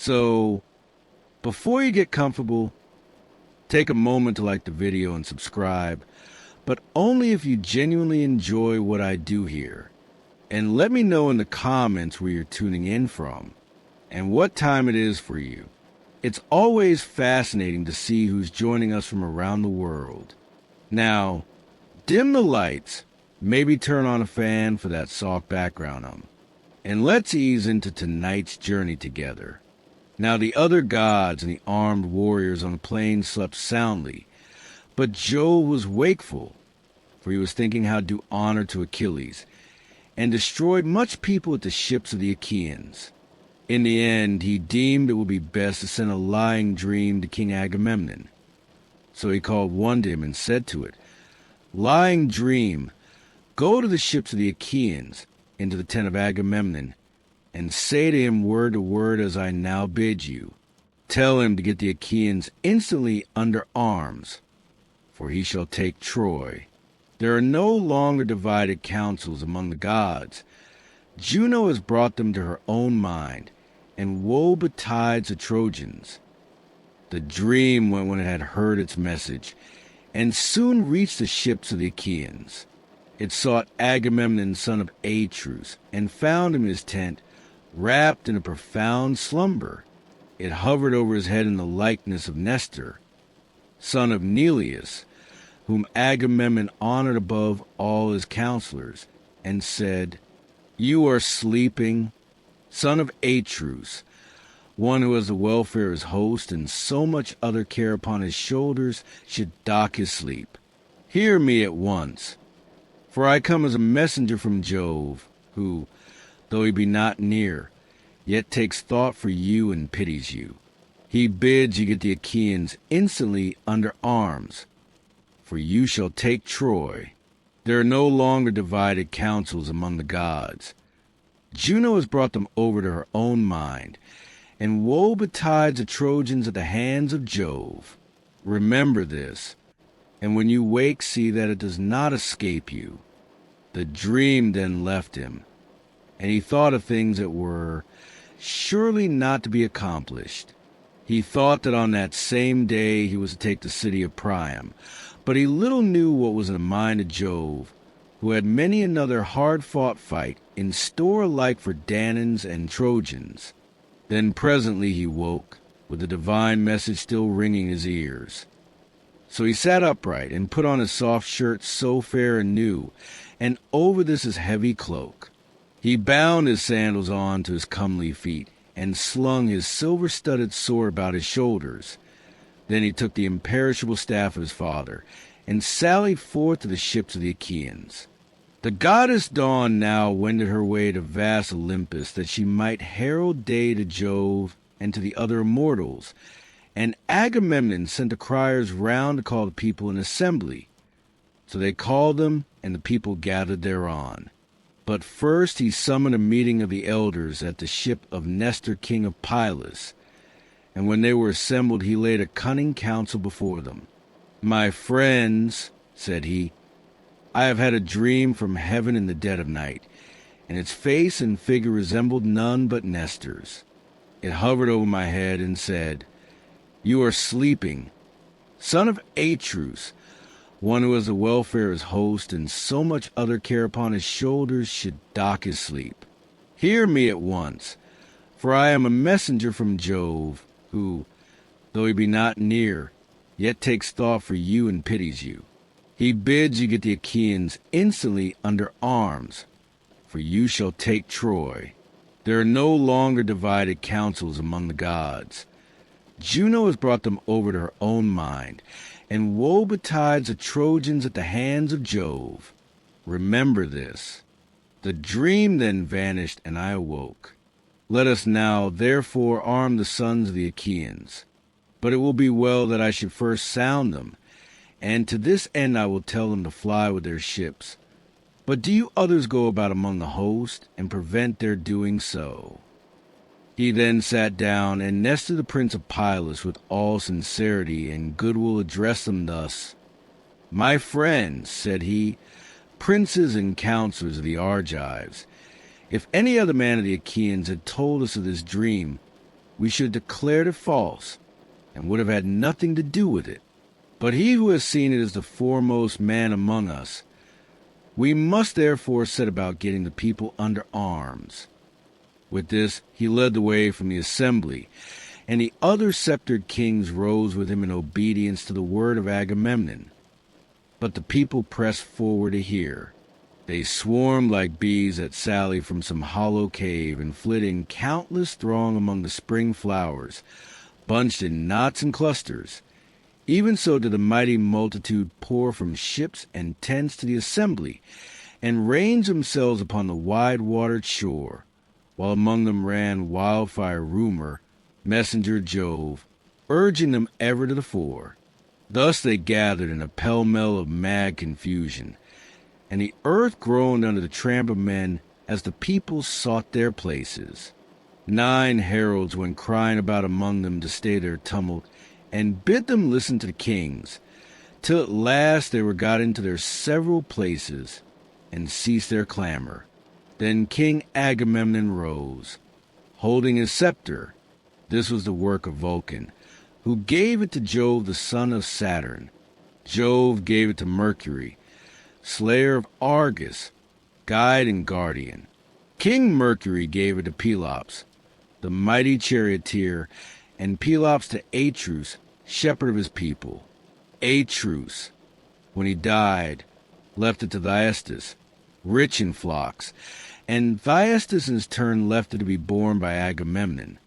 So, before you get comfortable, take a moment to like the video and subscribe, but only if you genuinely enjoy what I do here. And let me know in the comments where you're tuning in from and what time it is for you. It's always fascinating to see who's joining us from around the world. Now, dim the lights, maybe turn on a fan for that soft background and let's ease into tonight's journey together. Now the other gods and the armed warriors on the plain slept soundly, but Jove was wakeful, for he was thinking how to do honor to Achilles, and destroyed much people at the ships of the Achaeans. In the end, he deemed it would be best to send a lying dream to King Agamemnon. So he called one to him and said to it, "Lying dream, go to the ships of the Achaeans, into the tent of Agamemnon, and say to him word to word as I now bid you. Tell him to get the Achaeans instantly under arms, for he shall take Troy. There are no longer divided counsels among the gods. Juno has brought them to her own mind, and woe betides the Trojans." The dream went when it had heard its message, and soon reached the ships of the Achaeans. It sought Agamemnon, son of Atreus, and found him in his tent, wrapped in a profound slumber. It hovered over his head in the likeness of Nestor, son of Neleus, whom Agamemnon honored above all his counselors, and said, "You are sleeping, son of Atreus, one who has the welfare of his host and so much other care upon his shoulders should dock his sleep. Hear me at once, for I come as a messenger from Jove, who, though he be not near, yet takes thought for you and pities you. He bids you get the Achaeans instantly under arms, for you shall take Troy. There are no longer divided counsels among the gods. Juno has brought them over to her own mind, and woe betides the Trojans at the hands of Jove. Remember this, and when you wake, see that it does not escape you." The dream then left him, and he thought of things that were surely not to be accomplished. He thought that on that same day he was to take the city of Priam, but he little knew what was in the mind of Jove, who had many another hard-fought fight in store alike for Danaans and Trojans. Then presently he woke, with the divine message still ringing in his ears. So he sat upright and put on his soft shirt so fair and new, and over this his heavy cloak. He bound his sandals on to his comely feet, and slung his silver-studded sword about his shoulders. Then he took the imperishable staff of his father, and sallied forth to the ships of the Achaeans. The goddess Dawn now wended her way to vast Olympus, that she might herald day to Jove and to the other immortals, and Agamemnon sent the criers round to call the people in assembly. So they called them, and the people gathered thereon. But first he summoned a meeting of the elders at the ship of Nestor, king of Pylos, and when they were assembled he laid a cunning counsel before them. "My friends," said he, "I have had a dream from heaven in the dead of night, and its face and figure resembled none but Nestor's. It hovered over my head and said, 'You are sleeping, son of Atreus, one who has the welfare of his host and so much other care upon his shoulders should dock his sleep. Hear me at once, for I am a messenger from Jove, who, though he be not near, yet takes thought for you and pities you. He bids you get the Achaeans instantly under arms, for you shall take Troy. There are no longer divided counsels among the gods. Juno has brought them over to her own mind, and woe betides the Trojans at the hands of Jove. Remember this." The dream then vanished, and I awoke. Let us now, therefore, arm the sons of the Achaeans. But it will be well that I should first sound them, and to this end I will tell them to fly with their ships. But do you others go about among the host, and prevent their doing so." He then sat down, and Nestor the prince of Pylos with all sincerity and goodwill addressed them thus. "My friends," said he, "princes and counselors of the Argives, if any other man of the Achaeans had told us of this dream, we should have declared it false, and would have had nothing to do with it. But he who has seen it is the foremost man among us. We must therefore set about getting the people under arms." With this he led the way from the assembly, and the other sceptred kings rose with him in obedience to the word of Agamemnon. But the people pressed forward to hear. They swarmed like bees that sally from some hollow cave and flit in countless throng among the spring flowers, bunched in knots and clusters. Even so did the mighty multitude pour from ships and tents to the assembly, and range themselves upon the wide-watered shore, while among them ran wildfire Rumor, messenger Jove, urging them ever to the fore. Thus they gathered in a pell-mell of mad confusion, and the earth groaned under the tramp of men as the people sought their places. 9 heralds went crying about among them to stay their tumult, and bid them listen to the kings, till at last they were got into their several places, and ceased their clamor. Then King Agamemnon rose, holding his scepter. This was the work of Vulcan, who gave it to Jove the son of Saturn. Jove gave it to Mercury, slayer of Argos, guide and guardian. King Mercury gave it to Pelops, the mighty charioteer, and Pelops to Atreus, shepherd of his people. Atreus, when he died, left it to Thyestes, rich in flocks, and Thyestes in his turn left it to be borne by Agamemnon,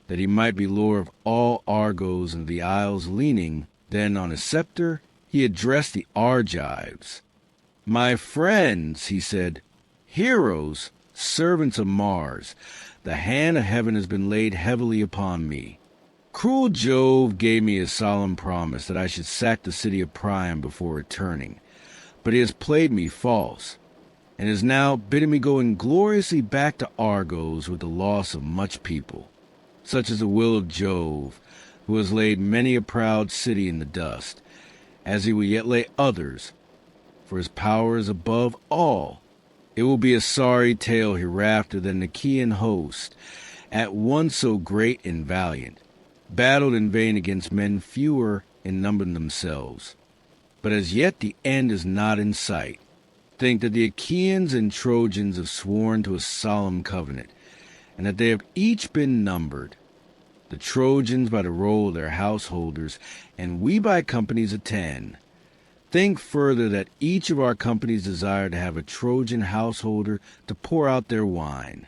that he might be lord of all Argos and the isles. Leaning then on his scepter, he addressed the Argives. "My friends," he said, "heroes, servants of Mars, the hand of heaven has been laid heavily upon me. Cruel Jove gave me a solemn promise that I should sack the city of Priam before returning, but he has played me false, and is now bidding me go ingloriously back to Argos with the loss of much people. Such is the will of Jove, who has laid many a proud city in the dust, as he will yet lay others, for his power is above all. It will be a sorry tale hereafter that an Achaean host, at once so great and valiant, battled in vain against men fewer in number than themselves. But as yet the end is not in sight. Think that the Achaeans and Trojans have sworn to a solemn covenant, and that they have each been numbered, the Trojans by the roll of their householders, and we by companies of 10. Think further that each of our companies desire to have a Trojan householder to pour out their wine.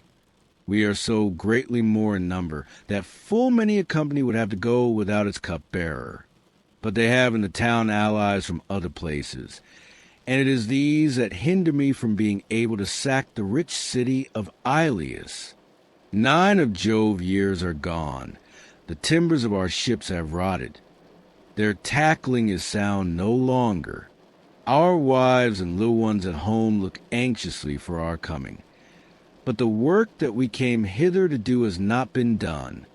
We are so greatly more in number that full many a company would have to go without its cupbearer. But they have in the town allies from other places, and it is these that hinder me from being able to sack the rich city of Iliad. 9 of Jove's years are gone. The timbers of our ships have rotted. Their tackling is sound no longer. Our wives and little ones at home look anxiously for our coming. But the work that we came hither to do has not been done.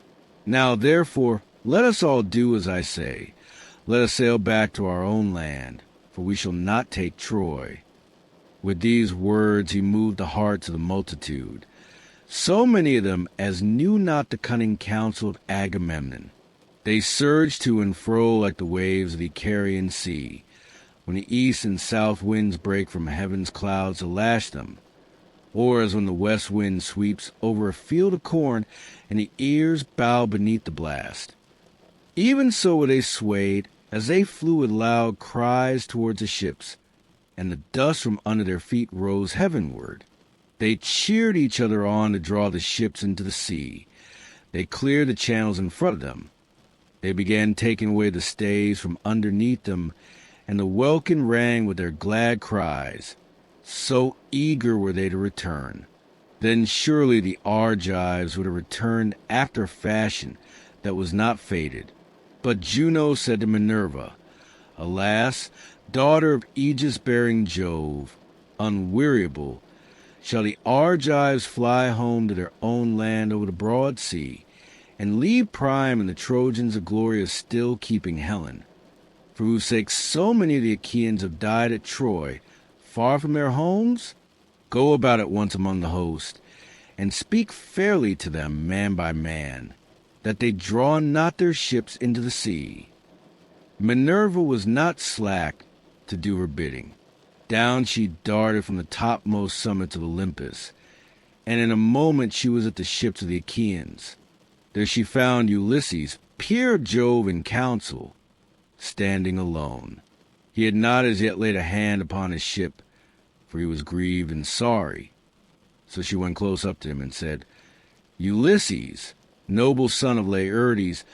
Now, therefore, let us all do as I say. Let us sail back to our own land, for we shall not take Troy." With these words he moved the hearts of the multitude, so many of them as knew not the cunning counsel of Agamemnon. They surged to and fro like the waves of the Achaian sea, when the east and south winds break from heaven's clouds to lash them, or as when the west wind sweeps over a field of corn and the ears bow beneath the blast. Even so were they swayed as they flew with loud cries towards the ships, and the dust from under their feet rose heavenward. They cheered each other on to draw the ships into the sea. They cleared the channels in front of them. They began taking away the stays from underneath them, and the welkin rang with their glad cries. So eager were they to return. Then surely the Argives would have returned after a fashion that was not fated. But Juno said to Minerva, "Alas, daughter of aegis-bearing Jove, unweariable, shall the Argives fly home to their own land over the broad sea, and leave Priam and the Trojans the glory of still keeping Helen, for whose sake so many of the Achaeans have died at Troy, far from their homes? Go about at once among the host, and speak fairly to them man by man. that they draw not their ships into the sea. Minerva was not slack to do her bidding. Down she darted from the topmost summits of Olympus, and in a moment she was at the ships of the Achaeans. There she found Ulysses, peer of Jove in council, standing alone. He had not as yet laid a hand upon his ship, for he was grieved and sorry. So she went close up to him and said, "Ulysses, noble son of Laertes,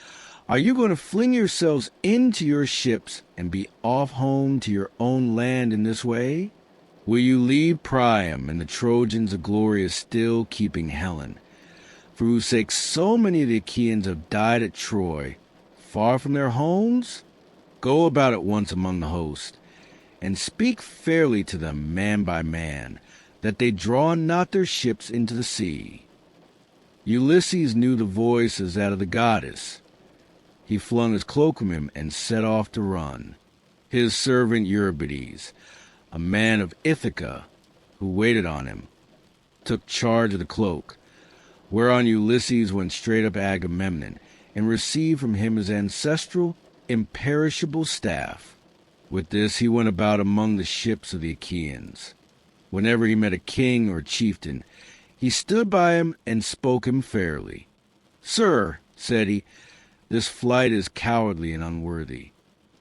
are you going to fling yourselves into your ships and be off home to your own land in this way? Will you leave Priam and the Trojans a glorious still, keeping Helen, for whose sake so many of the Achaeans have died at Troy, far from their homes? Go about at once among the host, and speak fairly to them man by man, that they draw not their ships into the sea." Ulysses knew the voice as that of the goddess. He flung his cloak from him and set off to run. His servant Eurybates, a man of Ithaca, who waited on him, took charge of the cloak, whereon Ulysses went straight up to Agamemnon and received from him his ancestral, imperishable staff. With this he went about among the ships of the Achaeans. Whenever he met a king or chieftain, he stood by him and spoke him fairly. "Sir," said he, "this flight is cowardly and unworthy.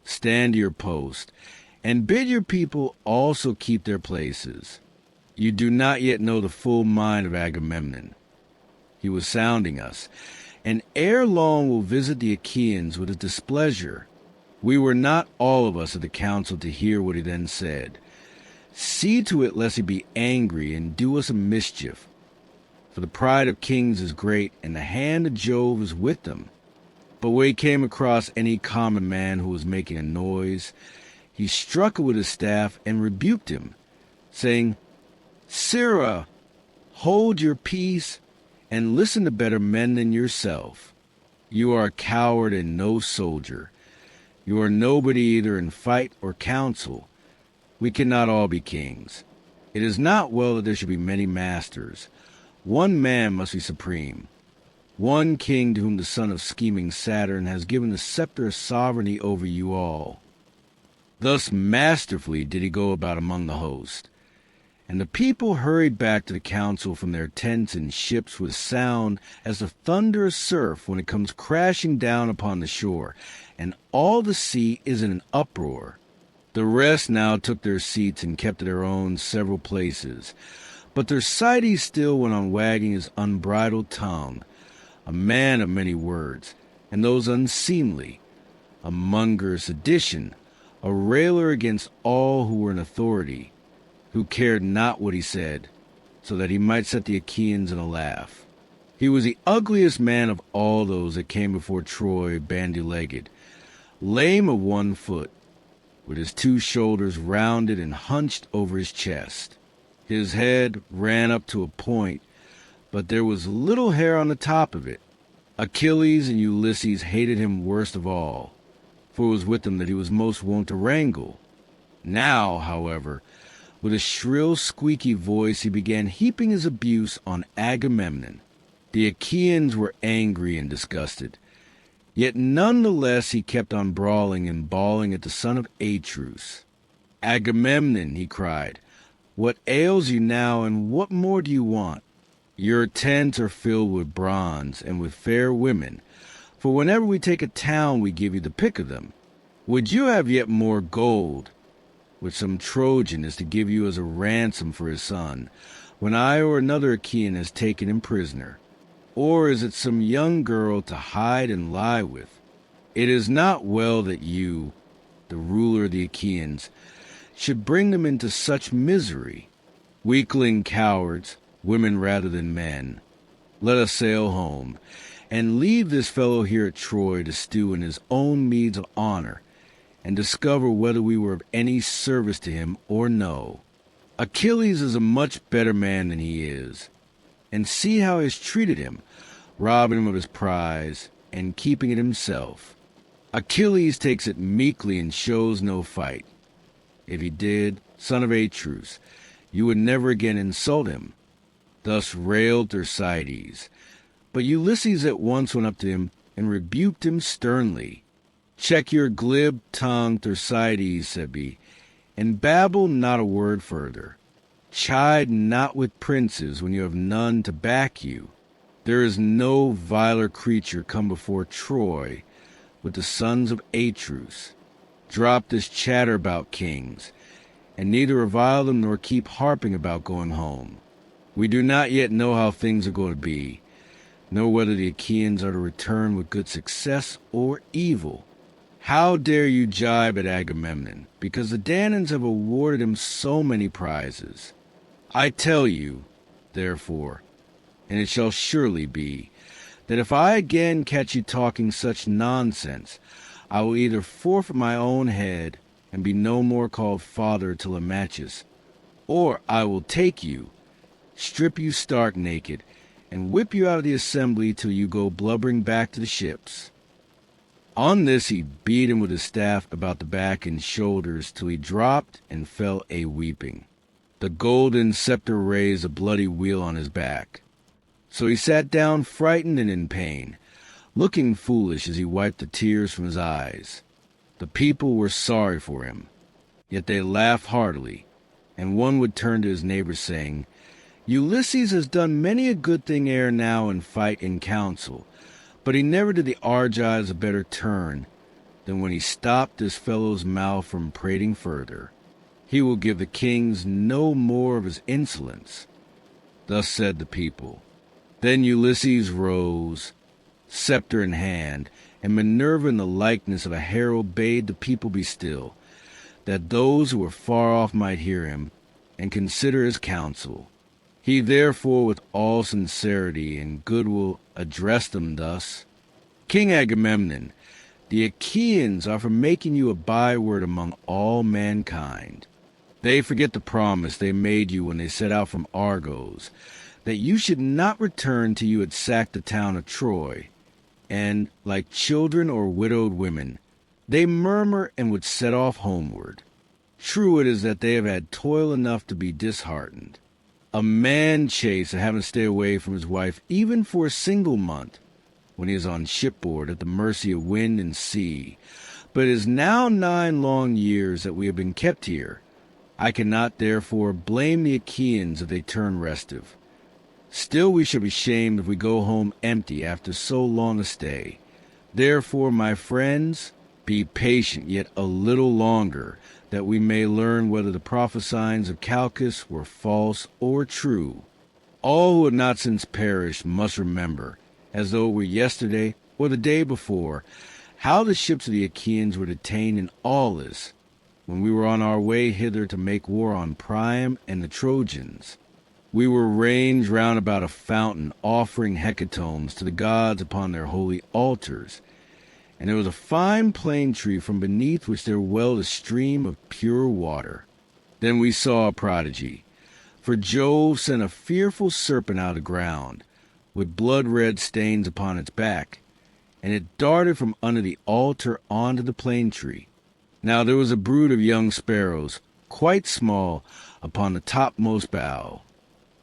Stand to your post, and bid your people also keep their places. You do not yet know the full mind of Agamemnon. He was sounding us, and ere long will visit the Achaeans with his displeasure. We were not all of us at the council to hear what he then said. See to it lest he be angry and do us a mischief. For the pride of kings is great, and the hand of Jove is with them." But when he came across any common man who was making a noise, he struck it with his staff and rebuked him, saying, "Sirrah, hold your peace, and listen to better men than yourself. You are a coward and no soldier. You are nobody either in fight or council. We cannot all be kings. It is not well that there should be many masters. One man must be supreme. One king to whom the son of scheming Saturn has given the scepter of sovereignty over you all." Thus masterfully did he go about among the host. And the people hurried back to the council from their tents and ships with sound as the thunder of surf when it comes crashing down upon the shore, and all the sea is in an uproar. The rest now took their seats and kept to their own several places. But Thersites still went on wagging his unbridled tongue, a man of many words, and those unseemly, a monger of sedition, a railer against all who were in authority, who cared not what he said, so that he might set the Achaeans in a laugh. He was the ugliest man of all those that came before Troy bandy-legged, lame of one foot, with his two shoulders rounded and hunched over his chest. His head ran up to a point, but there was little hair on the top of it. Achilles and Ulysses hated him worst of all, for it was with them that he was most wont to wrangle. Now, however, with a shrill, squeaky voice, he began heaping his abuse on Agamemnon. The Achaeans were angry and disgusted, yet none the less he kept on brawling and bawling at the son of Atreus. "Agamemnon," he cried, "what ails you now, and what more do you want? Your tents are filled with bronze and with fair women, for whenever we take a town we give you the pick of them. Would you have yet more gold, which some Trojan is to give you as a ransom for his son, when I or another Achaean has taken him prisoner? Or is it some young girl to hide and lie with? It is not well that you, the ruler of the Achaeans, should bring them into such misery. Weakling cowards, women rather than men. Let us sail home, and leave this fellow here at Troy to stew in his own meeds of honor, and discover whether we were of any service to him or no. Achilles is a much better man than he is, and see how he has treated him, robbing him of his prize, and keeping it himself. Achilles takes it meekly and shows no fight. If he did, son of Atreus, you would never again insult him." Thus railed Thersites, but Ulysses at once went up to him and rebuked him sternly. Check your glib tongue, Thersites, said he, and babble not a word further. Chide not with princes when you have none to back you. There is no viler creature come before Troy with the sons of Atreus. Drop this chatter about kings, and neither revile them nor keep harping about going home. We do not yet know how things are going to be, nor whether the Achaeans are to return with good success or evil. How dare you jibe at Agamemnon, because the Danaans have awarded him so many prizes? I tell you, therefore, and it shall surely be, that if I again catch you talking such nonsense, I will either forfeit my own head and be no more called father to Lamachus, or I will take you, strip you stark naked, and whip you out of the assembly till you go blubbering back to the ships. On this he beat him with his staff about the back and shoulders till he dropped and fell a-weeping. The golden scepter raised a bloody wheal on his back. So he sat down frightened and in pain, looking foolish as he wiped the tears from his eyes. The people were sorry for him, yet they laughed heartily, and one would turn to his neighbor saying, Ulysses has done many a good thing ere now in fight and counsel, but he never did the Argives a better turn than when he stopped this fellow's mouth from prating further. He will give the kings no more of his insolence. Thus said the people. Then Ulysses rose, scepter in hand, and Minerva in the likeness of a herald bade the people be still, that those who were far off might hear him and consider his counsel. He therefore with all sincerity and goodwill addressed them thus. King Agamemnon, the Achaeans are for making you a byword among all mankind. They forget the promise they made you when they set out from Argos, that you should not return till you had sacked the town of Troy. And, like children or widowed women, they murmur and would set off homeward. True it is that they have had toil enough to be disheartened. A man chase of having to stay away from his wife even for a single month, when he is on shipboard at the mercy of wind and sea. But it is now 9 long years that we have been kept here. I cannot therefore blame the Achaeans if they turn restive. Still we shall be shamed if we go home empty after so long a stay. Therefore, my friends, be patient yet a little longer, that we may learn whether the prophesyings of Calchas were false or true. All who have not since perished must remember, as though it were yesterday or the day before, how the ships of the Achaeans were detained in Aulis, when we were on our way hither to make war on Priam and the Trojans. We were ranged round about a fountain, offering hecatombs to the gods upon their holy altars, and there was a fine plane tree from beneath which there welled a stream of pure water. Then we saw a prodigy, for Jove sent a fearful serpent out of the ground, with blood-red stains upon its back, and it darted from under the altar onto the plane tree. Now there was a brood of young sparrows, quite small, upon the topmost bough,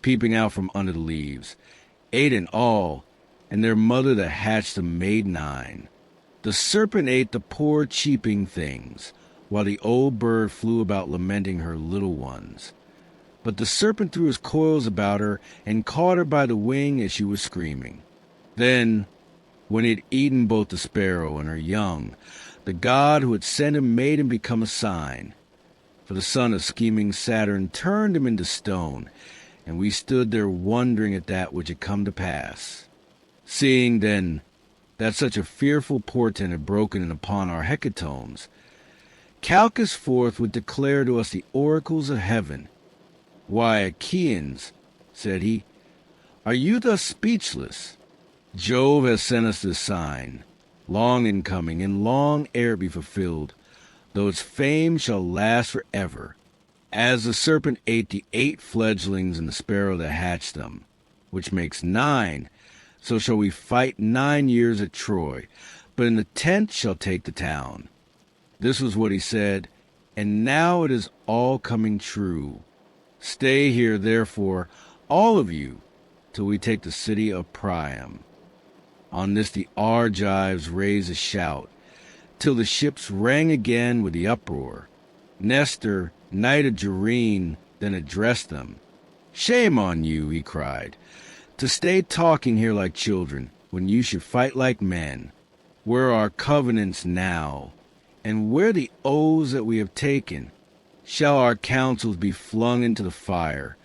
peeping out from under the leaves, 8 in all, and their mother that hatched them made 9. The serpent ate the poor cheeping things, while the old bird flew about lamenting her little ones. But the serpent threw his coils about her and caught her by the wing as she was screaming. Then, when he had eaten both the sparrow and her young, the god who had sent him made him become a sign. For the son of scheming Saturn turned him into stone, and we stood there wondering at that which had come to pass. Seeing, then, that such a fearful portent had broken in upon our hecatombs, Calchas forth would declare to us the oracles of heaven. Why, Achaeans, said he, are you thus speechless? Jove has sent us this sign, long in coming, and long ere it be fulfilled, though its fame shall last forever. As the serpent ate the 8 fledglings and the sparrow that hatched them, which makes 9, so shall we fight 9 years at Troy, but in the 10th shall take the town. This was what he said, and now it is all coming true. Stay here, therefore, all of you, till we take the city of Priam. On this the Argives raised a shout, till the ships rang again with the uproar. Nestor, knight of Gerene, then addressed them. "Shame on you," he cried, "to stay talking here like children, when you should fight like men. Where are our covenants now? And where the oaths that we have taken? Shall our counsels be flung into the fire,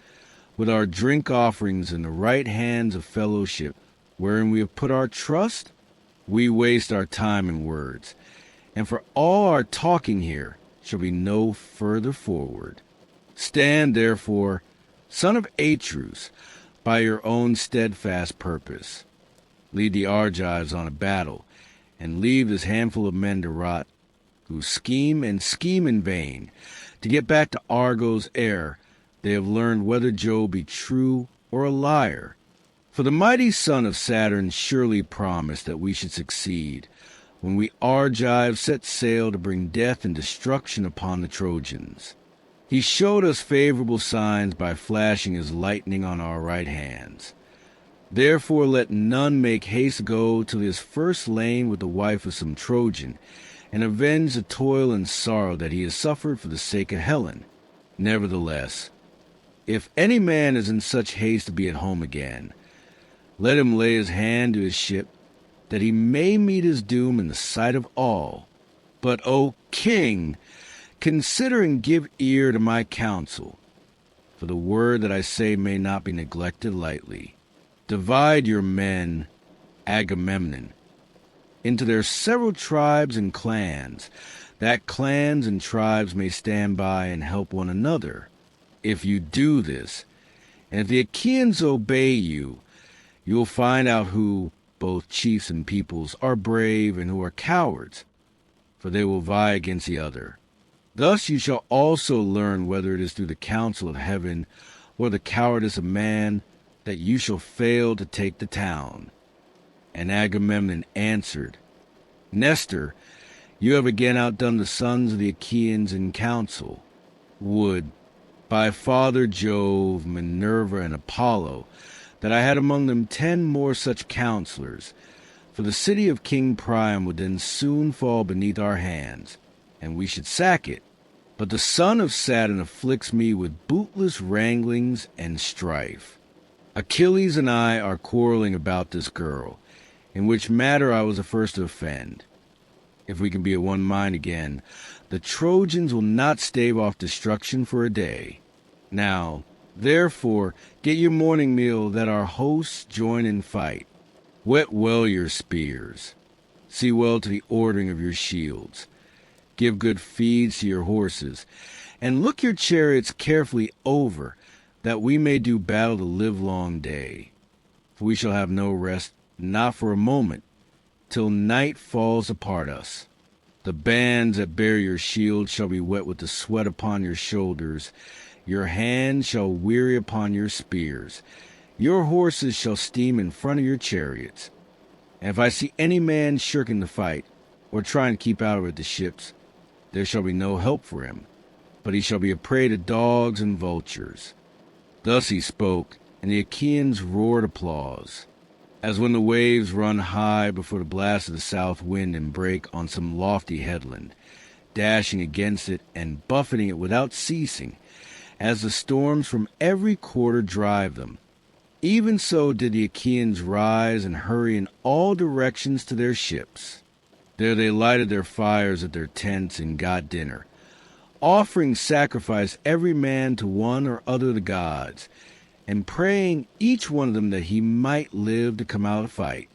with our drink offerings in the right hands of fellowship, wherein we have put our trust? We waste our time in words, and for all our talking here shall be no further forward. Stand, therefore, son of Atreus, by your own steadfast purpose. Lead the Argives on a battle, and leave this handful of men to rot, who scheme and scheme in vain, to get back to Argos ere they have learned whether Jove be true or a liar. For the mighty son of Saturn surely promised that we should succeed, when we Argives set sail to bring death and destruction upon the Trojans. He showed us favorable signs by flashing his lightning on our right hands. Therefore let none make haste go till he is first lain with the wife of some Trojan, and avenge the toil and sorrow that he has suffered for the sake of Helen. Nevertheless, if any man is in such haste to be at home again, let him lay his hand to his ship, that he may meet his doom in the sight of all. But, O king, consider and give ear to my counsel, for the word that I say may not be neglected lightly. Divide your men, Agamemnon, into their several tribes and clans, that clans and tribes may stand by and help one another. If you do this, and if the Achaeans obey you, you will find out who, both chiefs and peoples, are brave and who are cowards, for they will vie against the other. Thus you shall also learn whether it is through the counsel of heaven or the cowardice of man that you shall fail to take the town. And Agamemnon answered, Nestor, you have again outdone the sons of the Achaeans in counsel. Would, by Father Jove, Minerva, and Apollo, that I had among them 10 more such counselors, for the city of King Priam would then soon fall beneath our hands, and we should sack it. But the son of Saturn afflicts me with bootless wranglings and strife. Achilles and I are quarreling about this girl, in which matter I was the first to offend. If we can be of one mind again, the Trojans will not stave off destruction for a day. Now, therefore, get your morning meal, that our hosts join in fight. Whet well your spears. See well to the ordering of your shields. Give good feeds to your horses, and look your chariots carefully over, that we may do battle the livelong day. For we shall have no rest, not for a moment, till night falls apart us. The bands that bear your shields shall be wet with the sweat upon your shoulders. Your hands shall weary upon your spears. Your horses shall steam in front of your chariots. And if I see any man shirking the fight, or trying to keep out of it the ships, there shall be no help for him, but he shall be a prey to dogs and vultures. Thus he spoke, and the Achaeans roared applause, as when the waves run high before the blast of the south wind and break on some lofty headland, dashing against it and buffeting it without ceasing, as the storms from every quarter drive them. Even so did the Achaeans rise and hurry in all directions to their ships. There they lighted their fires at their tents and got dinner, offering sacrifice every man to one or other of the gods, and praying each one of them that he might live to come out of fight.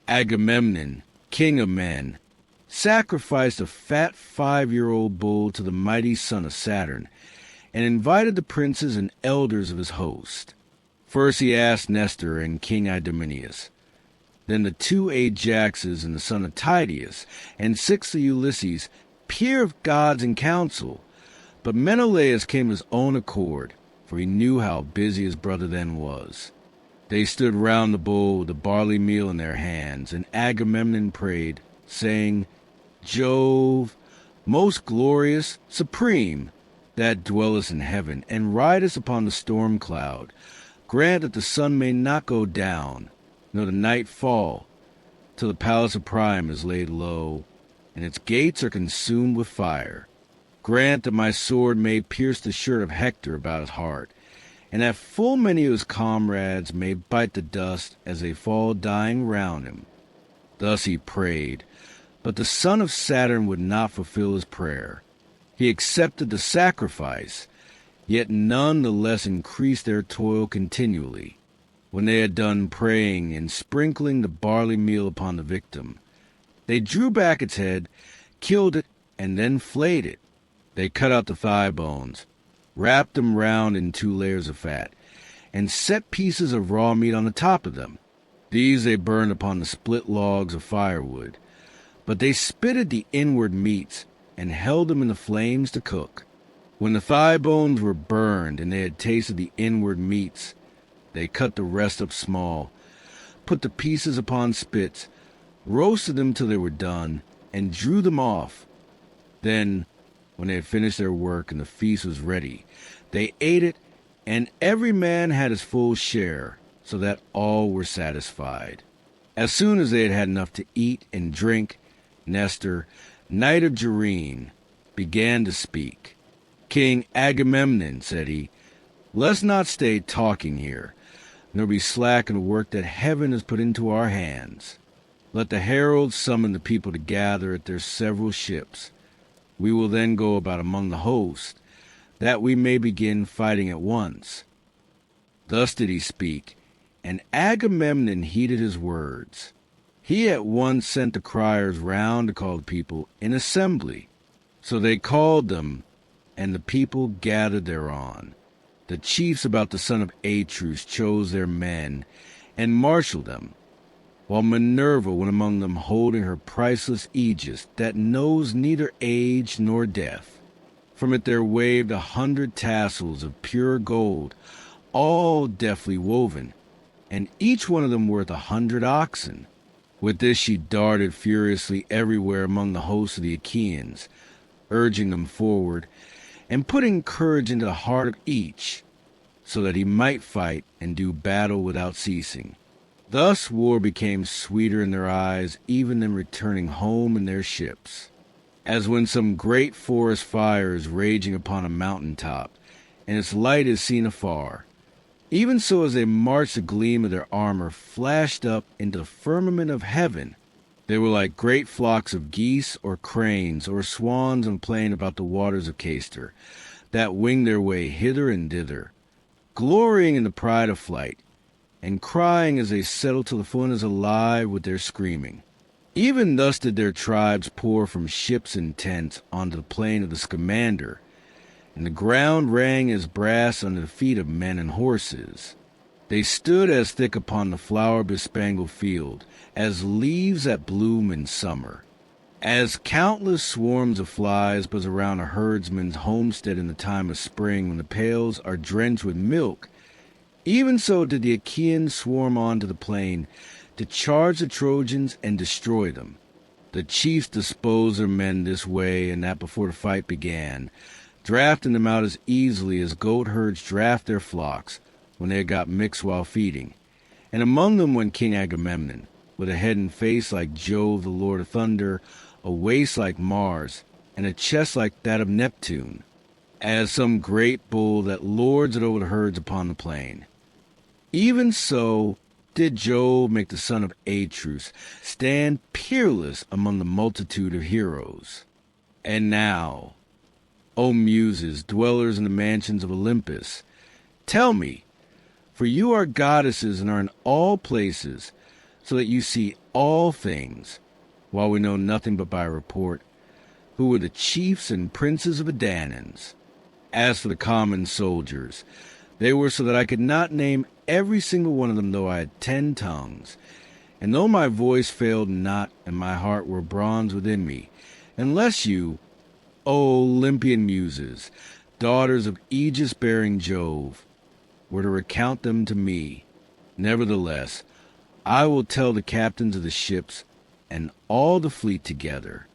Agamemnon, king of men, sacrificed a fat 5-year-old bull to the mighty son of Saturn, and invited the princes and elders of his host. First he asked Nestor and King Idomeneus, then the 2 Ajaxes and the son of Tydeus, and 6 of Ulysses, peer of gods in council. But Menelaus came of his own accord, for he knew how busy his brother then was. They stood round the bull with the barley meal in their hands, and Agamemnon prayed, saying, Jove, most glorious, supreme, that dwellest in heaven, and ridest upon the storm cloud, grant that the sun may not go down, nor the night fall, till the palace of Priam is laid low, and its gates are consumed with fire. Grant that my sword may pierce the shirt of Hector about his heart, and that full many of his comrades may bite the dust as they fall dying round him." Thus he prayed, but the son of Saturn would not fulfill his prayer. He accepted the sacrifice, yet none the less increased their toil continually. When they had done praying and sprinkling the barley meal upon the victim, they drew back its head, killed it, and then flayed it. They cut out the thigh bones, wrapped them round in 2 layers of fat, and set pieces of raw meat on the top of them. These they burned upon the split logs of firewood, but they spitted the inward meats and held them in the flames to cook. When the thigh bones were burned and they had tasted the inward meats, they cut the rest up small, put the pieces upon spits, roasted them till they were done, and drew them off. Then, when they had finished their work and the feast was ready, they ate it, and every man had his full share, so that all were satisfied. As soon as they had had enough to eat and drink, Nestor, knight of Gerene, began to speak. "King Agamemnon," said he, "let's not stay talking here, nor be slack in the work that heaven has put into our hands. Let the heralds summon the people to gather at their several ships. We will then go about among the host, that we may begin fighting at once." Thus did he speak, and Agamemnon heeded his words. He at once sent the criers round to call the people in assembly. So they called them, and the people gathered thereon. The chiefs about the son of Atreus chose their men, and marshalled them, while Minerva went among them holding her priceless aegis that knows neither age nor death. From it there waved 100 tassels of pure gold, all deftly woven, and each one of them worth 100 oxen. With this she darted furiously everywhere among the hosts of the Achaeans, urging them forward, and putting courage into the heart of each, so that he might fight and do battle without ceasing. Thus war became sweeter in their eyes even than returning home in their ships. As when some great forest fire is raging upon a mountain top, and its light is seen afar, even so as they marched, the gleam of their armor flashed up into the firmament of heaven. They were like great flocks of geese or cranes or swans on plain about the waters of Castor, that wing their way hither and thither, glorying in the pride of flight, and crying as they settle till the foot is alive with their screaming. Even thus did their tribes pour from ships and tents onto the plain of the Scamander, and the ground rang as brass under the feet of men and horses. They stood as thick upon the flower-bespangled field as leaves that bloom in summer. As countless swarms of flies buzz around a herdsman's homestead in the time of spring when the pails are drenched with milk, even so did the Achaeans swarm on to the plain to charge the Trojans and destroy them. The chiefs disposed their men this way and that before the fight began, drafting them out as easily as goat herds draft their flocks when they had got mixed while feeding. And among them went King Agamemnon, with a head and face like Jove the Lord of Thunder, a waist like Mars, and a chest like that of Neptune, as some great bull that lords it over the herds upon the plain. Even so did Jove make the son of Atreus stand peerless among the multitude of heroes. And now, O Muses, dwellers in the mansions of Olympus, tell me, for you are goddesses and are in all places, so that you see all things, while we know nothing but by report, who were the chiefs and princes of the Danaans. As for the common soldiers, they were so that I could not name every single one of them, though I had 10 tongues, and though my voice failed not and my heart were bronze within me, unless you, O Olympian Muses, daughters of aegis-bearing Jove, were to recount them to me. Nevertheless, I will tell the captains of the ships and all the fleet together.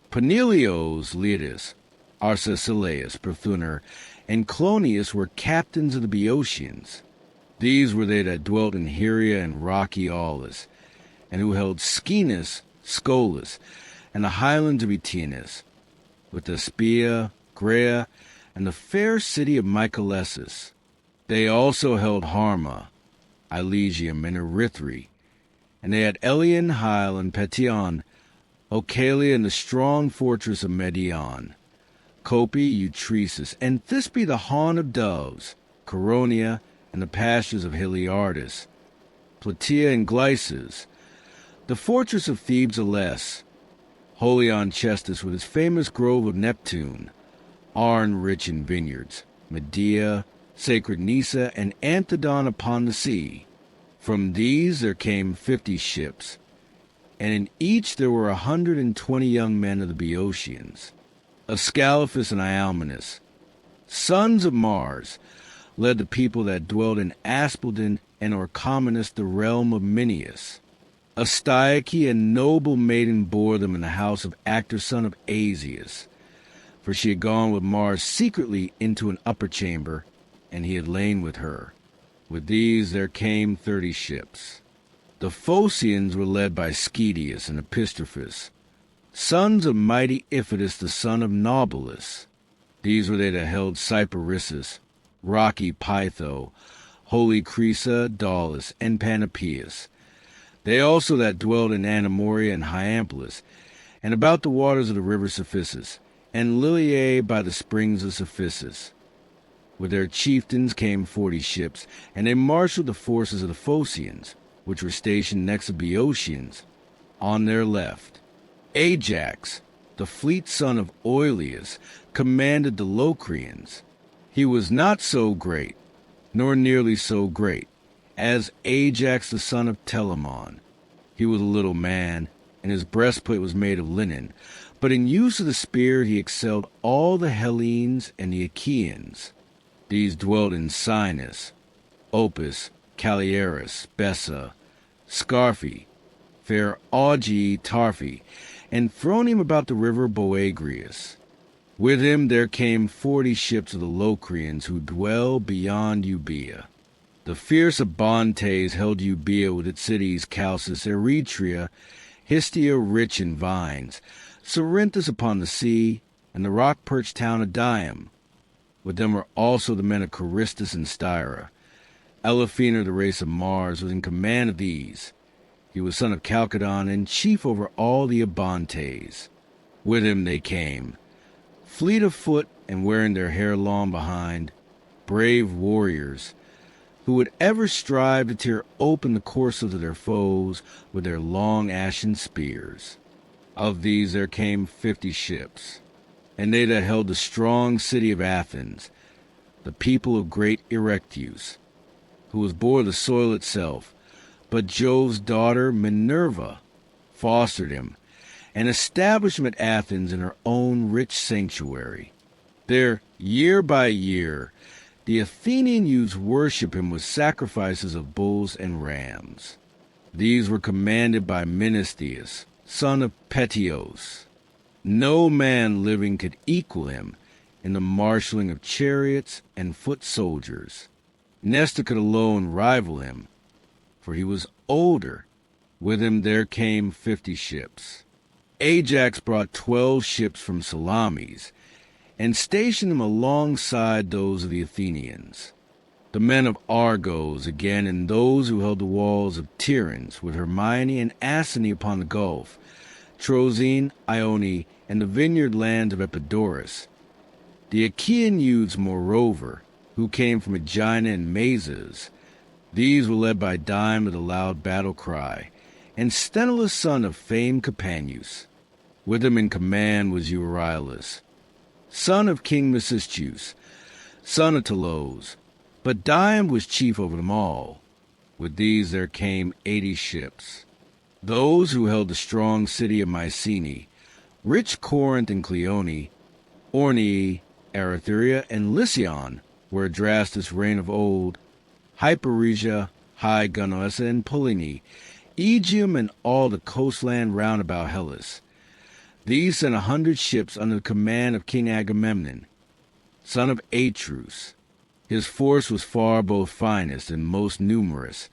Peneleos, Leitus, Arcesilaus, Perthunor, and Clonius were captains of the Boeotians. These were they that dwelt in Hyria and rocky Aulis, and who held Scenis, Scolis, and the highlands of Etenes, with Aspia, Grea, and the fair city of Mycalessus. They also held Harma, Elysium, and Erythri, and they had Elion, Hyle, and Petion, Ocalia, and the strong fortress of Medion, Copi, Eutresis, and Thisbe the haunt of doves, Coronia, and the pastures of Heliardus, Plataea and Glycis, the fortress of Thebes Aless, Holion Chestus with its famous grove of Neptune, Arn rich in vineyards, Medea, sacred Nisa, and Anthedon upon the sea. From these there came 50 ships, and in each there were 120 young men of the Boeotians, Ascalaphus and Ialmenus, sons of Mars, led the people that dwelt in Aspledon and Orchomenus, the realm of Mineus. Astyache, a noble maiden, bore them in the house of Actor son of Asius, for she had gone with Mars secretly into an upper chamber, and he had lain with her. With these there came 30 ships. The Phocians were led by Schedius and Epistrophus, sons of mighty Iphitus the son of Naubolus. These were they that held Cyparissus, rocky Pytho, holy Crisa, Daulis, and Panopeus. They also that dwelt in Anamoria and Hyampolis, and about the waters of the river Cephissus, and Liliae by the springs of Cephissus. With their chieftains came 40 ships, and they marshaled the forces of the Phocians, which were stationed next to Boeotians, on their left. Ajax, the fleet son of Oileus, commanded the Locrians. He was not so great, nor nearly so great, as Ajax the son of Telamon. He was a little man, and his breastplate was made of linen, but in use of the spear he excelled all the Hellenes and the Achaeans. These dwelt in Sinus, Opus, Calliaris, Bessa, Scarphi, fair Auge, Tarphi, and thrown him about the river Boagrius. With him there came 40 ships of the Locrians who dwell beyond Euboea. The fierce Abantes held Euboea with its cities Chalcis, Eretria, Histia rich in vines, Cerinthus upon the sea, and the rock-perched town of Dium. With them were also the men of Charistus and Styra. Elephina, the race of Mars, was in command of these. He was son of Chalcodon and chief over all the Abantes. With him they came, fleet of foot and wearing their hair long behind, brave warriors, who would ever strive to tear open the corsets of their foes with their long ashen spears. Of these there came 50 ships, and they that held the strong city of Athens, the people of great Erectus, who was bore the soil itself, but Jove's daughter Minerva fostered him, and established him at Athens in her own rich sanctuary. There, year by year, the Athenian youths worship him with sacrifices of bulls and rams. These were commanded by Menestheus, son of Petios. No man living could equal him in the marshalling of chariots and foot soldiers. Nestor could alone rival him, for he was older. With him there came 50 ships. Ajax brought 12 ships from Salamis, and stationed them alongside those of the Athenians. The men of Argos, again, and those who held the walls of Tiryns, with Hermione and Asine upon the gulf, Troezene, Ione, and the vineyard land of Epidaurus. The Achaean youths, moreover, who came from Aegina and Mazes, these were led by Dime with a loud battle cry, and Sthenelus son of famed Capaneus. With him in command was Euryalus, son of King Mecisteus, son of Telos, but Dime was chief over them all. With these there came 80 ships. Those who held the strong city of Mycenae, rich Corinth and Cleone, Ornii, Erythria, and Lycion, where Adrastus reigned of old, Hyperesia, High Gunnoessa, and Polyne, Aegium, and all the coastland round about Hellas. These sent 100 ships under the command of King Agamemnon, son of Atreus. His force was far both finest and most numerous,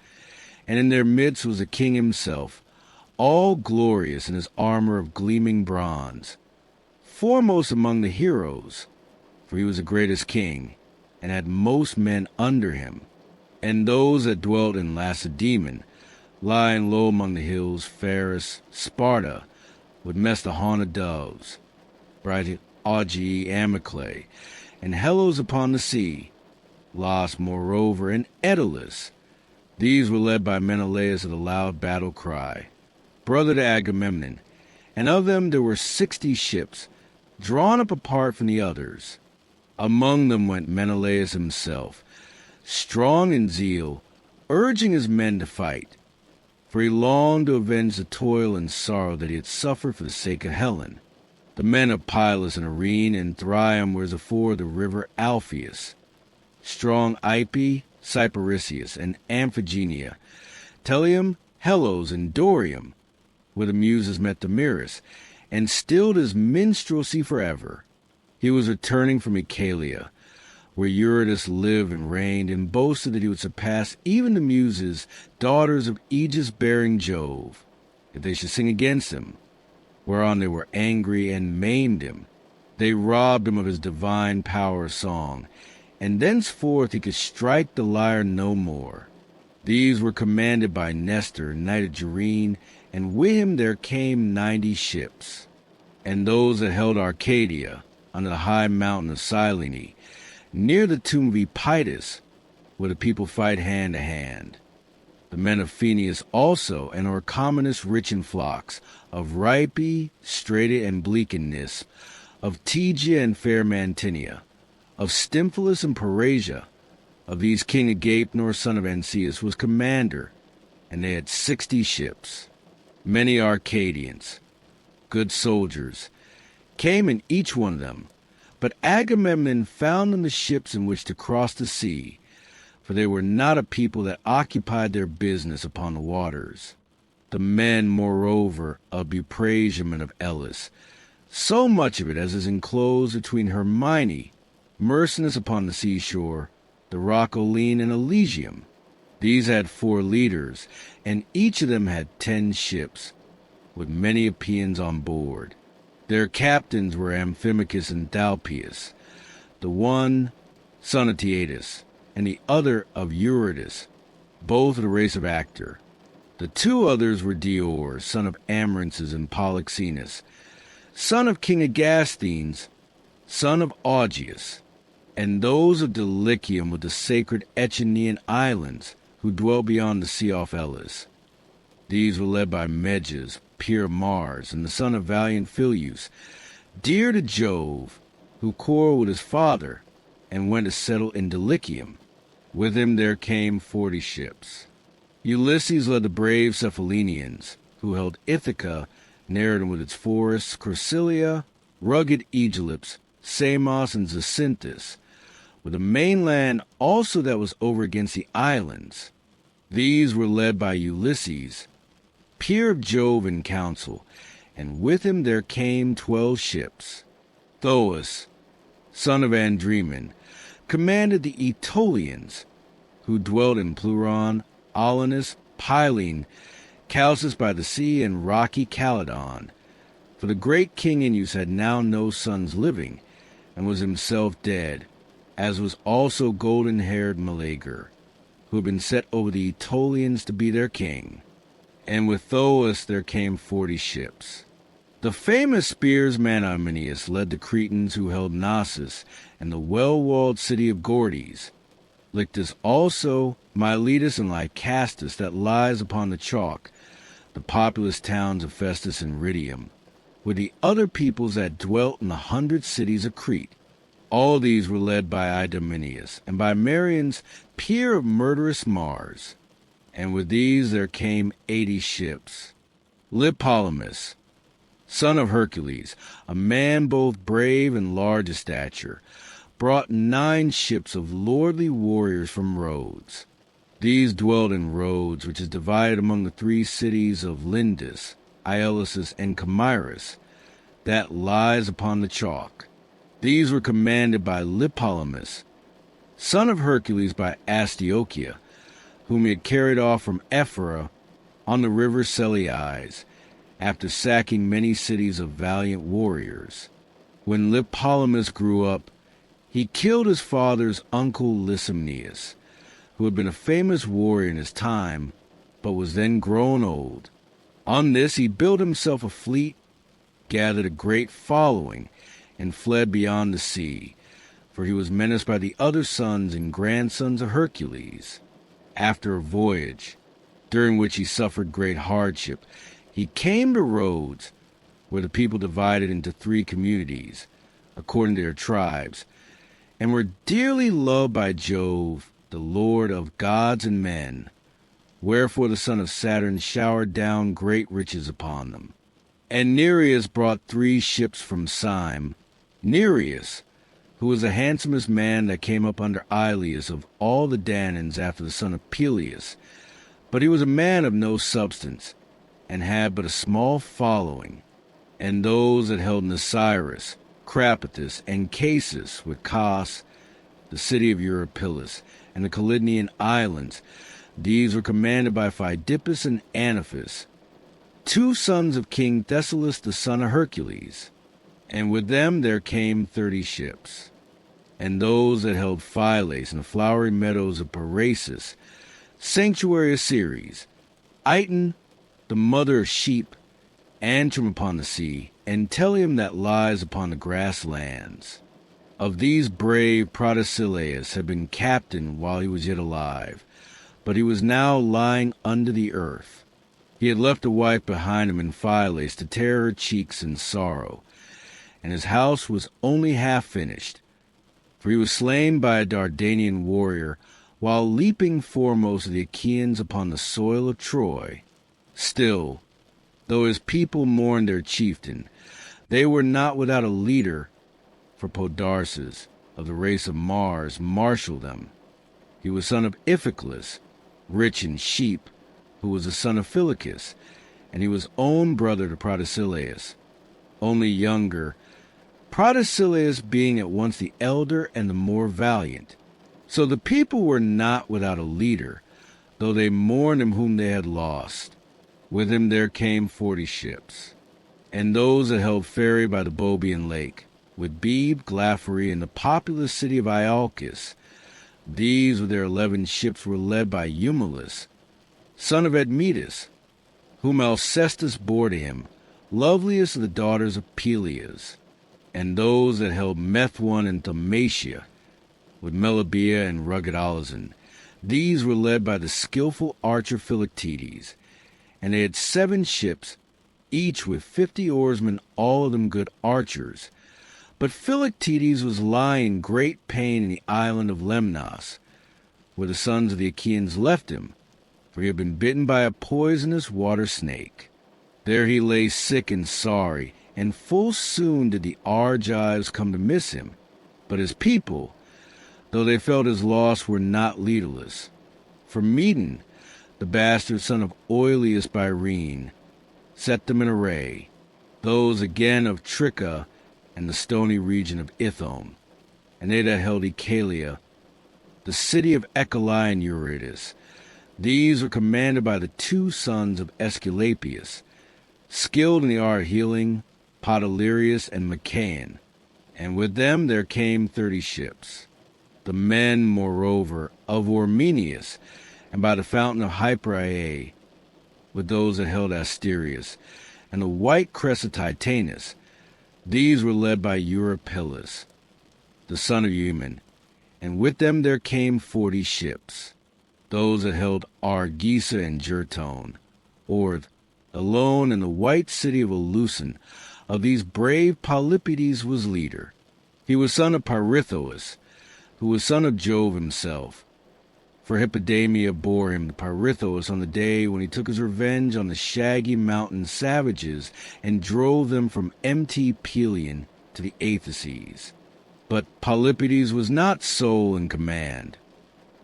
and in their midst was the king himself, all glorious in his armor of gleaming bronze. Foremost among the heroes, for he was the greatest king, and had most men under him, and those that dwelt in Lacedaemon, lying low among the hills, fairest Sparta, with Mestahana doves, bright Augi Amyclae, and Hellos upon the sea, Las moreover, and Aeolus. These were led by Menelaus of the loud battle cry, brother to Agamemnon, and of them there were 60 ships, drawn up apart from the others. Among them went Menelaus himself, strong in zeal, urging his men to fight, for he longed to avenge the toil and sorrow that he had suffered for the sake of Helen. The men of Pylus and Arene and Thryum were as afore the river Alpheus. Strong Ipy, Cyparissus, and Amphigenia, Telium, Hellos, and Dorium, where the Muses met Damiris, and stilled his minstrelsy forever. He was returning from Oechalia, where Eurytus lived and reigned, and boasted that he would surpass even the Muses, daughters of Aegis-bearing Jove, if they should sing against him, whereon they were angry and maimed him. They robbed him of his divine power of song, and thenceforth he could strike the lyre no more. These were commanded by Nestor, knight of Gerene, and with him there came 90 ships. And those that held Arcadia, under the high mountain of Cyllene, near the tomb of Epictetus, where the people fight hand to hand. The men of Phoenius also, and Orchomenus rich in flocks, of Rhipe, Strata, and Bleakennis, of Tegia and fair Mantinia, of Stymphalus and Parasia. Of these King Agapenor, son of Ancaeus, was commander, and they had 60 ships. Many Arcadians, good soldiers, came in each one of them, but Agamemnon found them the ships in which to cross the sea, for they were not a people that occupied their business upon the waters. The men, moreover, of Buprasium and of Elis, so much of it as is enclosed between Hermione, Mercenus upon the seashore, the rock Oline, and Elysium. These had 4 leaders, and each of them had 10 ships, with many Achaeans on board. Their captains were Amphimachus and Dalpius, the one son of Tietus, and the other of Eurytus, both of the race of Actor. The 2 others were Dior, son of Amarances, and Polyxenus, son of King Agasthenes, son of Augeas, and those of Dulichium with the sacred Echinean islands, who dwelt beyond the sea off Elis. These were led by Meges, peer of Mars, and the son of valiant Phyleus, dear to Jove, who quarreled with his father, and went to settle in Dulichium. With him there came 40 ships. Ulysses led the brave Cephallenians, who held Ithaca, Nereid with its forests, Corcylia, rugged Aegyptus, Samos, and Zacynthus, with the mainland also that was over against the islands. These were led by Ulysses, peer of Jove in council, and with him there came 12 ships. Thoas, son of Andremon, commanded the Aetolians, who dwelt in Pleuron, Alanus, Pylene, Chalcis by the sea, and rocky Calydon. For the great King Inus had now no sons living, and was himself dead, as was also golden-haired Meleager, who had been set over the Aetolians to be their king. And with Thoas there came 40 ships. The famous spearsman Imeneus led the Cretans who held Knossos and the well-walled city of Gordes, Lyctus also, Miletus, and Lycastus that lies upon the chalk, the populous towns of Festus and Rhydium, with the other peoples that dwelt in the 100 cities of Crete. All these were led by Idomeneus, and by Marians, peer of murderous Mars. And with these there came 80 ships. Lipolymus, son of Hercules, a man both brave and large of stature, brought 9 ships of lordly warriors from Rhodes. These dwelt in Rhodes, which is divided among the 3 cities of Lindus, Iolcus, and Camyrus, that lies upon the chalk. These were commanded by Lipolymus, son of Hercules by Astyochia, whom he had carried off from Ephyra on the river Seleucus, after sacking many cities of valiant warriors. When Lipolemus grew up, he killed his father's uncle Lysimnius, who had been a famous warrior in his time, but was then grown old. On this he built himself a fleet, gathered a great following, and fled beyond the sea, for he was menaced by the other sons and grandsons of Hercules. After a voyage, during which he suffered great hardship, he came to Rhodes, where the people divided into 3 communities, according to their tribes, and were dearly loved by Jove, the Lord of gods and men. Wherefore the son of Saturn showered down great riches upon them. And Nereus brought 3 ships from Syme. Nereus, who was the handsomest man that came up under Iliad of all the Danaans after the son of Peleus, but he was a man of no substance, and had but a small following, and those that held Nysyrus, Crapathus, and Casus with Cos, the city of Eurypylus, and the Calydnian islands. These were commanded by Pheidipus and Anaphis, 2 sons of King Thessalus the son of Hercules. And with them there came 30 ships. And those that held Phylace and the flowery meadows of Parasus, sanctuary of Ceres, Iton, the mother of sheep, Antrim upon the sea, and Telium that lies upon the grasslands. Of these brave Protesilaus had been captain while he was yet alive, but he was now lying under the earth. He had left a wife behind him in Phylace to tear her cheeks in sorrow, and his house was only half finished, for he was slain by a Dardanian warrior while leaping foremost of the Achaeans upon the soil of Troy. Still, though his people mourned their chieftain, they were not without a leader, for Podarces, of the race of Mars, marshaled them. He was son of Iphiclus, rich in sheep, who was the son of Phylacus, and he was own brother to Protesilaus, only younger, Protesilaus being at once the elder and the more valiant. So the people were not without a leader, though they mourned him whom they had lost. With him there came 40 ships, and those that held ferry by the Boeotian lake, with Bebe, Glaphyra, and the populous city of Iolcus. These with their 11 ships were led by Eumelus, son of Admetus, whom Alcestis bore to him, loveliest of the daughters of Peleus. And those that held Methone and Thaumacia, with Melibea and rugged Olizon. These were led by the skillful archer Philoctetes, and they had 7 ships, each with 50 oarsmen, all of them good archers. But Philoctetes was lying in great pain in the island of Lemnos, where the sons of the Achaeans left him, for he had been bitten by a poisonous water snake. There he lay sick and sorry, and full soon did the Argives come to miss him. But his people, though they felt his loss, were not leaderless. For Medon, the bastard son of Oileus by Rhene, set them in array, those again of Tricca and the stony region of Ithome, and they that held Oechalia, the city of Ecoli and Eurytus. These were commanded by the 2 sons of Aesculapius, skilled in the art of healing, Podalirius and Machaon, and with them there came 30 ships. The men, moreover, of Ormenius, and by the fountain of Hyperae, with those that held Asterius, and the white crest of Titanus. These were led by Eurypylus, the son of Euaemon, and with them there came 40 ships. Those that held Argisa and Jertone, Orth, alone in the white city of Eleusin. Of these brave Polypides was leader. He was son of Pirithous, who was son of Jove himself. For Hippodamia bore him to Pirithous on the day when he took his revenge on the shaggy mountain savages and drove them from empty Pelion to the Aethaces. But Polypides was not sole in command,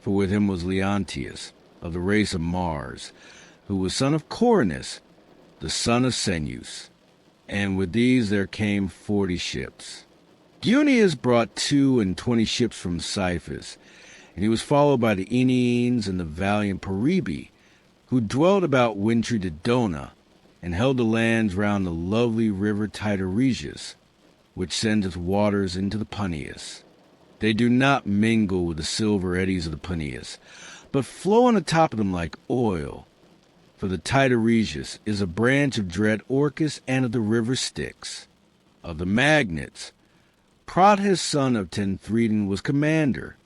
for with him was Leontius, of the race of Mars, who was son of Coronus, the son of Zeus. And with these there came 40 ships. Guneus brought 22 ships from Cyphus, and he was followed by the Aeneans and the valiant Peribe, who dwelt about wintry Dodona, and held the lands round the lovely river Titarius, which sendeth waters into the Peneus. They do not mingle with the silver eddies of the Peneus, but flow on the top of them like oil. For the Titarius is a branch of dread Orcus and of the river Styx. Of the magnates, Proteus son of Tenthredon was commander.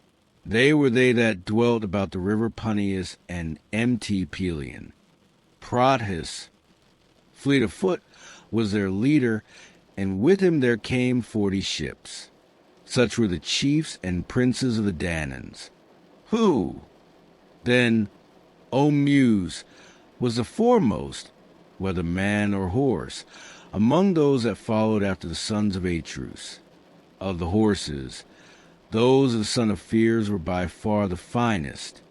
They were they that dwelt about the river Peneus and empty Pelion. Proteus, fleet of foot, was their leader, and with him there came 40 ships. Such were the chiefs and princes of the Danaans. Who, then, O Muse, was the foremost, whether man or horse, among those that followed after the sons of Atreus? Of the horses, those of the son of Pheres were by far the finest.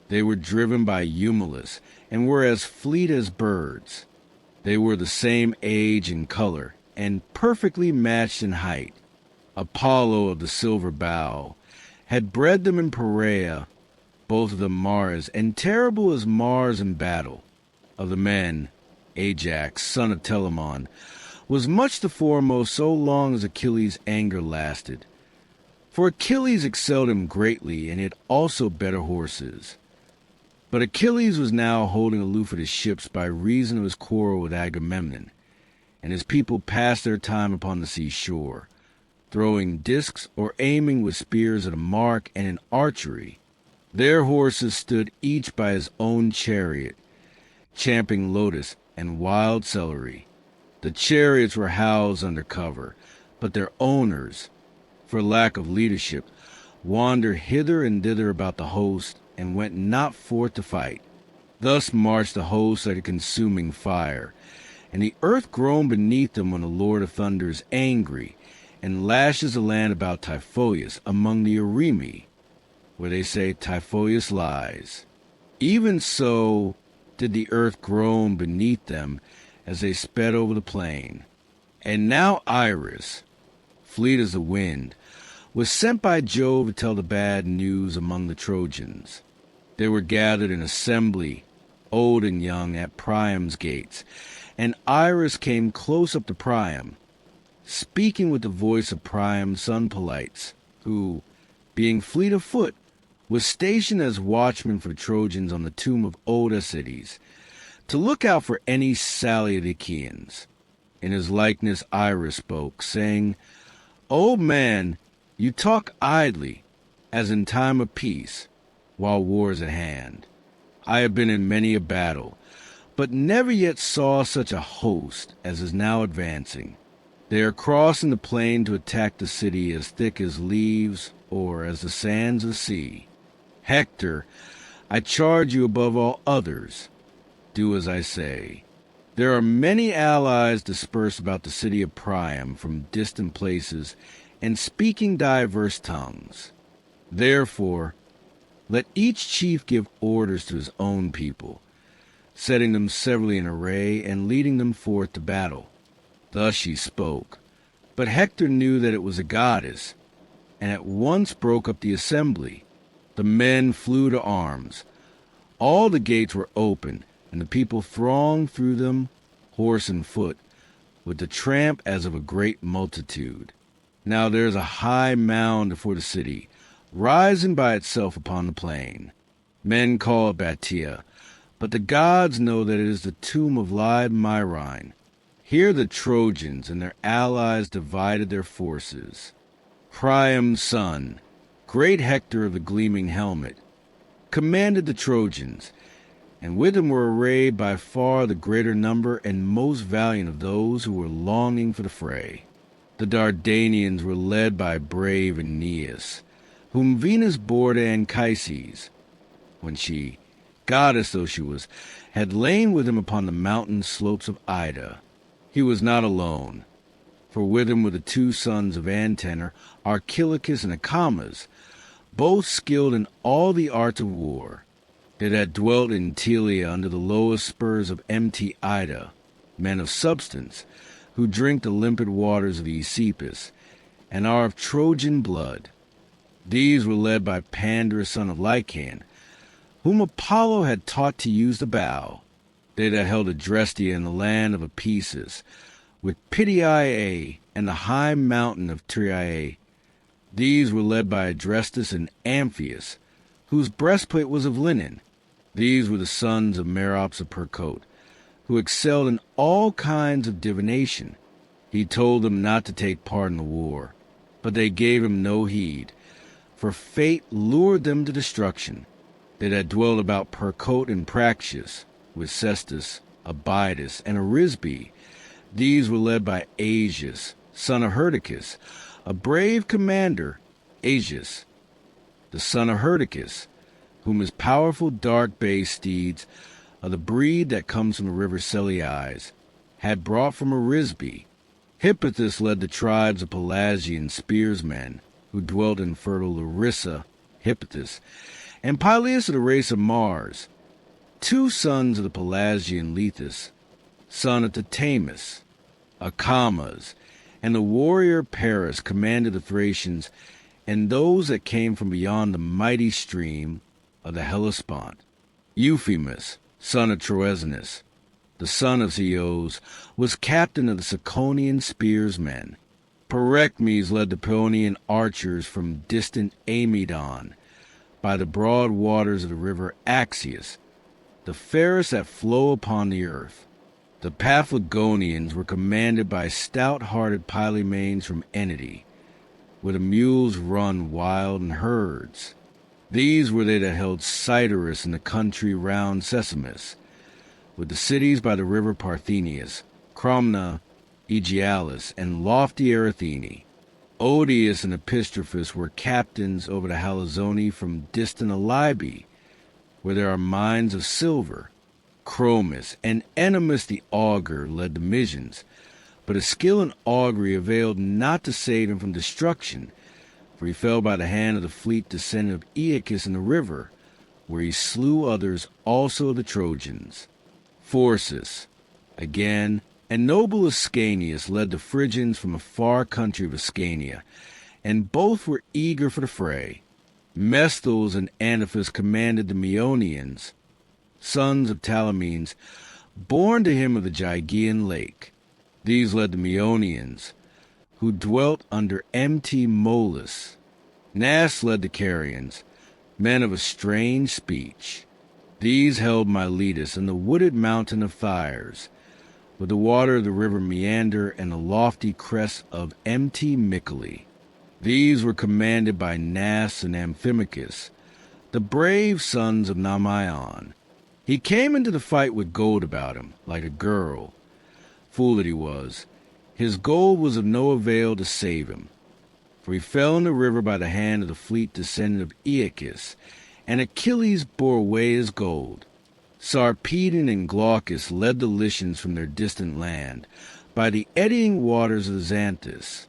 They were driven by Eumelus, and were as fleet as birds. They were the same age and color, and perfectly matched in height. Apollo of the silver bow had bred them in Perea, both of them Mars, and terrible as Mars in battle. Of the men, Ajax, son of Telamon, was much the foremost so long as Achilles' anger lasted. For Achilles excelled him greatly, and had also better horses. But Achilles was now holding aloof at his ships by reason of his quarrel with Agamemnon, and his people passed their time upon the seashore, throwing discs or aiming with spears at a mark, and in archery. Their horses stood each by his own chariot, champing lotus and wild celery. The chariots were housed under cover, but their owners, for lack of leadership, wandered hither and thither about the host, and went not forth to fight. Thus marched the host like a consuming fire, and the earth groaned beneath them when the Lord of Thunder is angry, and lashes the land about Typhoeus among the Armies, where they say Typhoeus lies. Even so did the earth groan beneath them as they sped over the plain. And now Iris, fleet as the wind, was sent by Jove to tell the bad news among the Trojans. They were gathered in assembly, old and young, at Priam's gates, and Iris came close up to Priam, speaking with the voice of Priam's son Polites, who, being fleet of foot, was stationed as watchman for the Trojans on the tomb of Odysseus, to look out for any sally of the Achaeans. In his likeness Iris spoke, saying, "Old man, you talk idly, as in time of peace, while war is at hand. I have been in many a battle, but never yet saw such a host as is now advancing. They are crossing the plain to attack the city as thick as leaves, or as the sands of the sea. Hector, I charge you above all others, do as I say. There are many allies dispersed about the city of Priam from distant places, and speaking diverse tongues. Therefore, let each chief give orders to his own people, setting them severally in array and leading them forth to battle." Thus she spoke, but Hector knew that it was a goddess, and at once broke up the assembly. The men flew to arms. All the gates were open, and the people thronged through them, horse and foot, with the tramp as of a great multitude. Now there is a high mound before the city, rising by itself upon the plain. Men call it Batia, but the gods know that it is the tomb of Lyde Myrine. Here the Trojans and their allies divided their forces. Priam's son, great Hector of the gleaming helmet, commanded the Trojans, and with him were arrayed by far the greater number and most valiant of those who were longing for the fray. The Dardanians were led by brave Aeneas, whom Venus bore to Anchises, when she, goddess though she was, had lain with him upon the mountain slopes of Ida. He was not alone, for with him were the 2 sons of Antenor, Archilochus and Acamas, both skilled in all the arts of war. They that dwelt in Telia under the lowest spurs of empty Ida, men of substance, who drink the limpid waters of the Aesepus, and are of Trojan blood. These were led by Pandarus son of Lycaon, whom Apollo had taught to use the bow. They that held Adrestia in the land of Apieces, with Pityaea and the high mountain of Triae. These were led by Adrestus and Amphius, whose breastplate was of linen. These were the sons of Merops of Percote, who excelled in all kinds of divination. He told them not to take part in the war, but they gave him no heed, for fate lured them to destruction. They that dwelt about Percote and Praxius, with Cestus, Abidas, and Arisbe. These were led by Asius, son of Hyrtacus, a brave commander, Asius, the son of Hyrtacus, whom his powerful dark bay steeds, of the breed that comes from the river Selliais, had brought from Arisbe. Hippothus led the tribes of Pelasgian spearsmen, who dwelt in fertile Larissa, Hippothus, and Pyleus of the race of Mars, two sons of the Pelasgian Lethus, son of Titamus, Acamas, and the warrior Paris commanded the Thracians and those that came from beyond the mighty stream of the Hellespont. Euphemus, son of Troezenus, the son of Zeus, was captain of the Ciconian spearsmen. Perechmes led the Paeonian archers from distant Amydon, by the broad waters of the river Axius, the fairest that flow upon the earth. The Paphlagonians were commanded by stout-hearted Pylimanes from Enety, where the mules run wild in herds. These were they that held Cyderus in the country round Sesamus, with the cities by the river Parthenius, Cromna, Aegialis, and lofty Erythene. Odius and Epistrophus were captains over the Halizoni from distant Alybe, where there are mines of silver. Chromis and Ennomus the augur led the Mysians, but his skill in augury availed not to save him from destruction, for he fell by the hand of the fleet descendant of Aeacus in the river, where he slew others also of the Trojans. Phorcys, again, and noble Ascanius led the Phrygians from a far country of Ascania, and both were eager for the fray. Mesthles and Anaphus commanded the Meonians, sons of Talamenes, born to him of the Gygaean lake. These led the Meonians, who dwelt under Mt. Molus. Nas led the Carians, men of a strange speech. These held Miletus and the wooded mountain of Thyers, with the water of the river Meander and the lofty crest of Mt. Mycale. These were commanded by Nas and Amphimachus, the brave sons of Namion. He came into the fight with gold about him, like a girl. Fool that he was, his gold was of no avail to save him, for he fell in the river by the hand of the fleet descendant of Aeacus, and Achilles bore away his gold. Sarpedon and Glaucus led the Lycians from their distant land, by the eddying waters of the Xanthus.